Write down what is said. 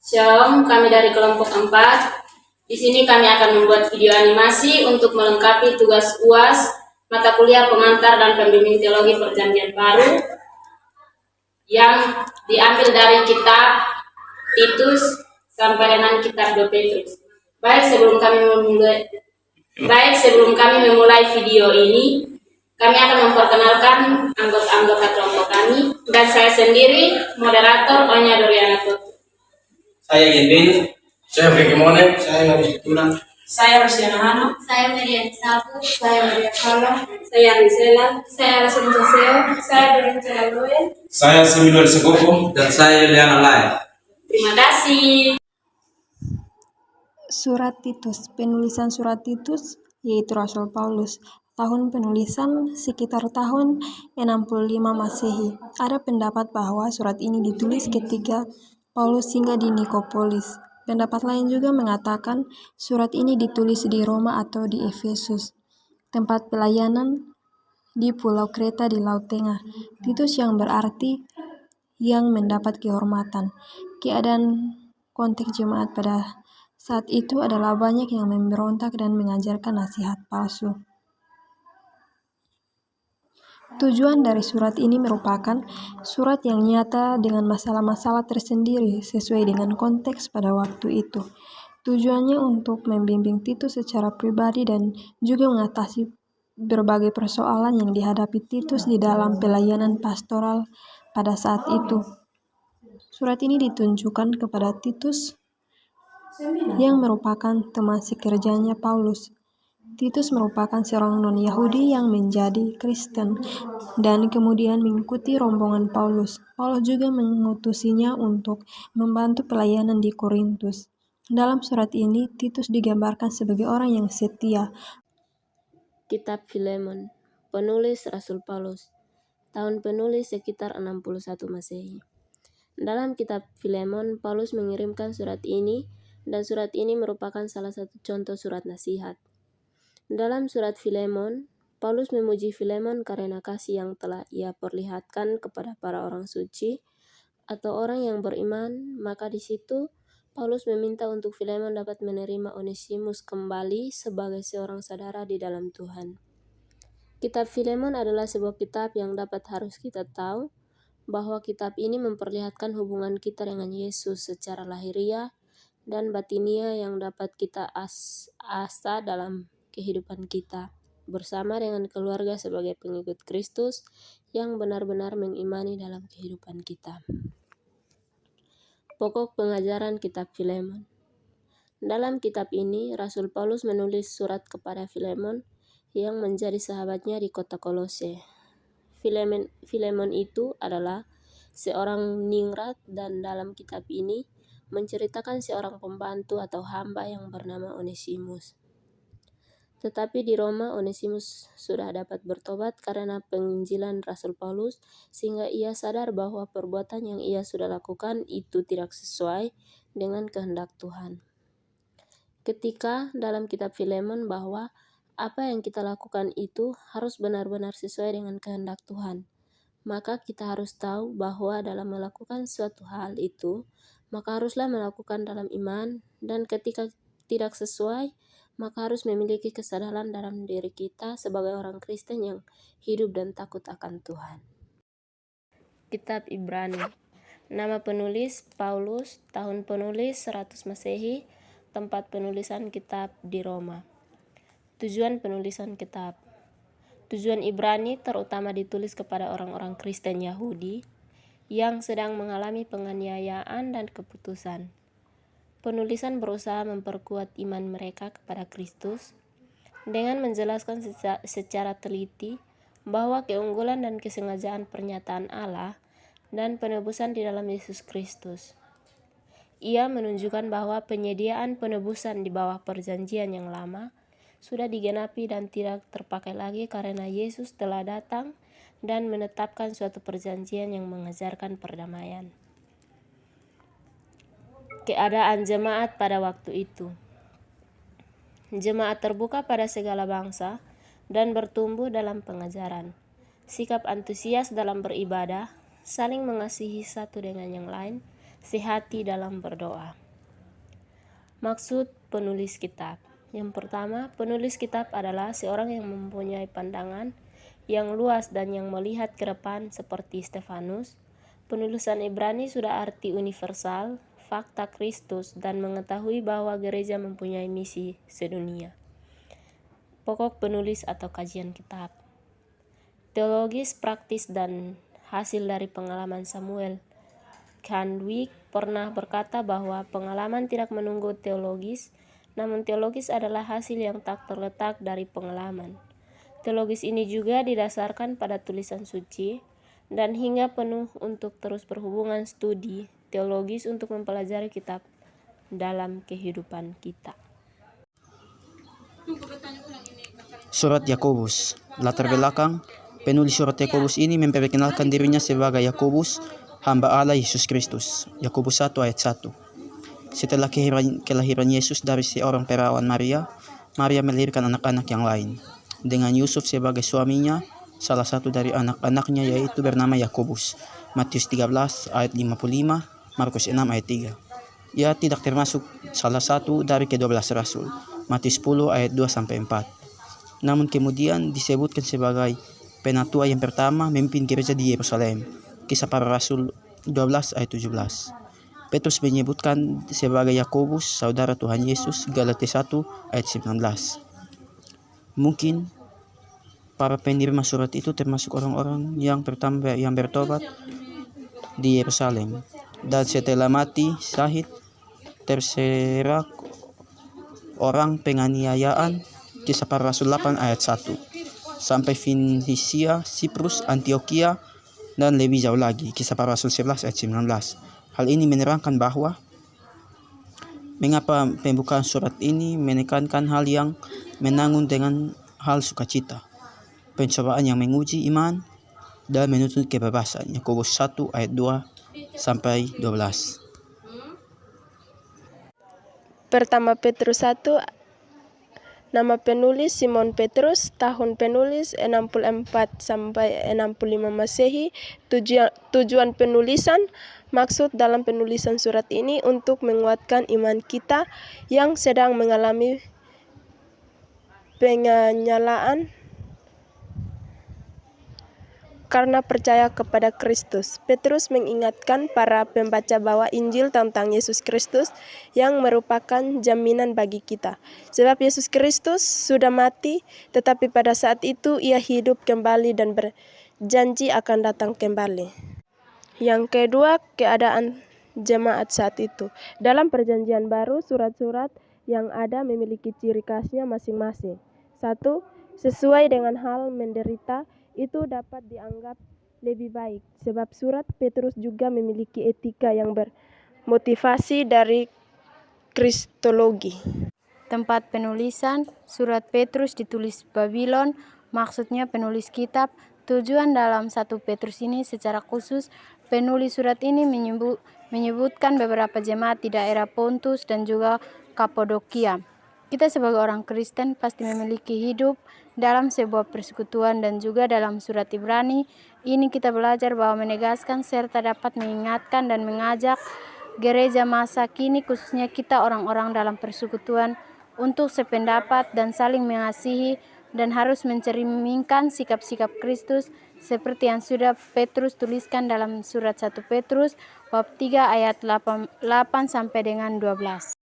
Shalom, kami dari kelompok 4. Di sini kami akan membuat video animasi untuk melengkapi tugas UAS mata kuliah pengantar dan pembimbing teologi perjanjian baru yang diambil dari kitab Titus sampai dengan kitab 2 Petrus. Baik, sebelum kami memulai video ini, kami akan memperkenalkan anggota-anggota kelompok kami dan saya sendiri, moderator Onya Doriana Toto. Saya Genvin. Saya Vicky Mone. Saya Maris Tulang. Saya Rosiana Hano. Saya Maria Sapu. Saya Maria Carla. Saya Rizela. Saya Rasul Joseo. Saya Dorinca Loe. Saya Similuan Sekoko. Dan saya Liana Lai. Terima kasih. Surat Titus. Penulisan surat Titus yaitu Rasul Paulus. Tahun penulisan sekitar tahun 65 Masehi. Ada pendapat bahwa surat ini ditulis ketika Paulus singgah di Nikopolis. Pendapat lain juga mengatakan surat ini ditulis di Roma atau di Efesus, tempat pelayanan di Pulau Kreta di Laut Tengah. Titus yang berarti yang mendapat kehormatan. Keadaan konteks jemaat pada saat itu adalah banyak yang memberontak dan mengajarkan nasihat palsu. Tujuan dari surat ini merupakan surat yang nyata dengan masalah-masalah tersendiri sesuai dengan konteks pada waktu itu. Tujuannya untuk membimbing Titus secara pribadi dan juga mengatasi berbagai persoalan yang dihadapi Titus di dalam pelayanan pastoral pada saat itu. Surat ini ditunjukkan kepada Titus yang merupakan teman sekerjanya Paulus. Titus merupakan seorang non-Yahudi yang menjadi Kristen dan kemudian mengikuti rombongan Paulus. Paulus juga mengutusinya untuk membantu pelayanan di Korintus. Dalam surat ini, Titus digambarkan sebagai orang yang setia. Kitab Filemon. Penulis Rasul Paulus. Tahun penulis sekitar 61 Masehi. Dalam kitab Filemon, Paulus mengirimkan surat ini dan surat ini merupakan salah satu contoh surat nasihat. Dalam surat Filemon, Paulus memuji Filemon karena kasih yang telah ia perlihatkan kepada para orang suci atau orang yang beriman, maka di situ Paulus meminta untuk Filemon dapat menerima Onesimus kembali sebagai seorang saudara di dalam Tuhan. Kitab Filemon adalah sebuah kitab yang harus kita tahu bahwa kitab ini memperlihatkan hubungan kita dengan Yesus secara lahiriah dan batinia yang dapat kita asa dalam kehidupan kita bersama dengan keluarga sebagai pengikut Kristus yang benar-benar mengimani dalam kehidupan kita. Pokok pengajaran kitab Filemon. Dalam kitab ini, Rasul Paulus menulis surat kepada Filemon yang menjadi sahabatnya di kota Kolose. Filemon itu adalah seorang ningrat dan dalam kitab ini menceritakan seorang pembantu atau hamba yang bernama Onesimus. Tetapi di Roma, Onesimus sudah dapat bertobat karena penginjilan Rasul Paulus, sehingga ia sadar bahwa perbuatan yang ia sudah lakukan itu tidak sesuai dengan kehendak Tuhan. Ketika dalam kitab Filemon bahwa apa yang kita lakukan itu harus benar-benar sesuai dengan kehendak Tuhan, maka kita harus tahu bahwa dalam melakukan suatu hal itu, maka haruslah melakukan dalam iman, dan ketika tidak sesuai, maka harus memiliki kesadaran dalam diri kita sebagai orang Kristen yang hidup dan takut akan Tuhan. Kitab Ibrani. Nama penulis Paulus, tahun penulis 100 Masehi, tempat penulisan kitab di Roma. Tujuan penulisan kitab. Tujuan Ibrani terutama ditulis kepada orang-orang Kristen Yahudi yang sedang mengalami penganiayaan dan keputusan. Penulisan berusaha memperkuat iman mereka kepada Kristus dengan menjelaskan secara teliti bahwa keunggulan dan kesengajaan pernyataan Allah dan penebusan di dalam Yesus Kristus. Ia menunjukkan bahwa penyediaan penebusan di bawah perjanjian yang lama sudah digenapi dan tidak terpakai lagi karena Yesus telah datang dan menetapkan suatu perjanjian yang mengajarkan perdamaian. Keadaan jemaat pada waktu itu. Jemaat terbuka pada segala bangsa dan bertumbuh dalam pengajaran. Sikap antusias dalam beribadah, saling mengasihi satu dengan yang lain, sehati dalam berdoa. Maksud penulis kitab. Yang pertama, penulis kitab adalah seorang yang mempunyai pandangan yang luas dan yang melihat ke depan seperti Stefanus. Penulisan Ibrani sudah arti universal, fakta Kristus, dan mengetahui bahwa gereja mempunyai misi sedunia. Pokok penulis atau kajian kitab. Teologis, praktis, dan hasil dari pengalaman Samuel Candwick pernah berkata bahwa pengalaman tidak menunggu teologis, namun teologis adalah hasil yang tak terletak dari pengalaman. Teologis ini juga didasarkan pada tulisan suci, dan hingga penuh untuk terus berhubungan studi teologis untuk mempelajari kitab dalam kehidupan kita. Surat Yakobus. Latar belakang, penulis surat Yakobus ini memperkenalkan dirinya sebagai Yakobus, hamba Allah Yesus Kristus. Yakobus 1 ayat 1. Setelah kelahiran Yesus dari seorang perawan Maria, Maria melahirkan anak-anak yang lain. Dengan Yusuf sebagai suaminya, salah satu dari anak-anaknya yaitu bernama Yakobus. Matius 13 ayat 55, Markus 6 ayat 3. Ia tidak termasuk salah satu dari ke-12 rasul. Matius 10 ayat 2-4. Namun kemudian disebutkan sebagai penatua yang pertama memimpin gereja di Yerusalem. Kisah para Rasul 12 ayat 17. Petrus menyebutkan sebagai Yakobus, saudara Tuhan Yesus, Galatia 1 ayat 19. Mungkin para penerima surat itu termasuk orang-orang yang pertama yang bertobat di Yerusalem. Dan setelah mati syahid terserak orang penganiayaan. Kisah para Rasul 8 ayat 1. Sampai Finisia, Siprus, Antioquia, dan lebih jauh lagi, Kisah para Rasul 11 ayat 19. Hal ini menerangkan bahwa mengapa pembukaan surat ini menekankan hal yang menanggung dengan hal sukacita, pencobaan yang menguji iman dan menuntut kebebasan. Yakobus 1 ayat 2-12. Pertama Petrus 1. Nama penulis Simon Petrus, tahun penulis 64 sampai 65 Masehi. Tujuan penulisan, maksud dalam penulisan surat ini untuk menguatkan iman kita yang sedang mengalami penyanyalaan karena percaya kepada Kristus. Petrus mengingatkan para pembaca bahwa Injil tentang Yesus Kristus yang merupakan jaminan bagi kita. Sebab Yesus Kristus sudah mati, tetapi pada saat itu ia hidup kembali dan berjanji akan datang kembali. Yang kedua, keadaan jemaat saat itu. Dalam perjanjian baru, surat-surat yang ada memiliki ciri khasnya masing-masing. 1. Sesuai dengan hal menderita, itu dapat dianggap lebih baik, sebab surat Petrus juga memiliki etika yang bermotivasi dari kristologi. Tempat penulisan, surat Petrus ditulis Babylon, maksudnya penulis kitab. Tujuan dalam 1 Petrus ini secara khusus, penulis surat ini menyebutkan beberapa jemaat di daerah Pontus dan juga Kapadokia. Kita sebagai orang Kristen pasti memiliki hidup dalam sebuah persekutuan, dan juga dalam surat Ibrani ini kita belajar bahwa menegaskan serta dapat mengingatkan dan mengajak gereja masa kini, khususnya kita orang-orang dalam persekutuan, untuk sependapat dan saling mengasihi, dan harus mencerminkan sikap-sikap Kristus seperti yang sudah Petrus tuliskan dalam surat 1 Petrus bab 3 ayat 8 sampai dengan 12.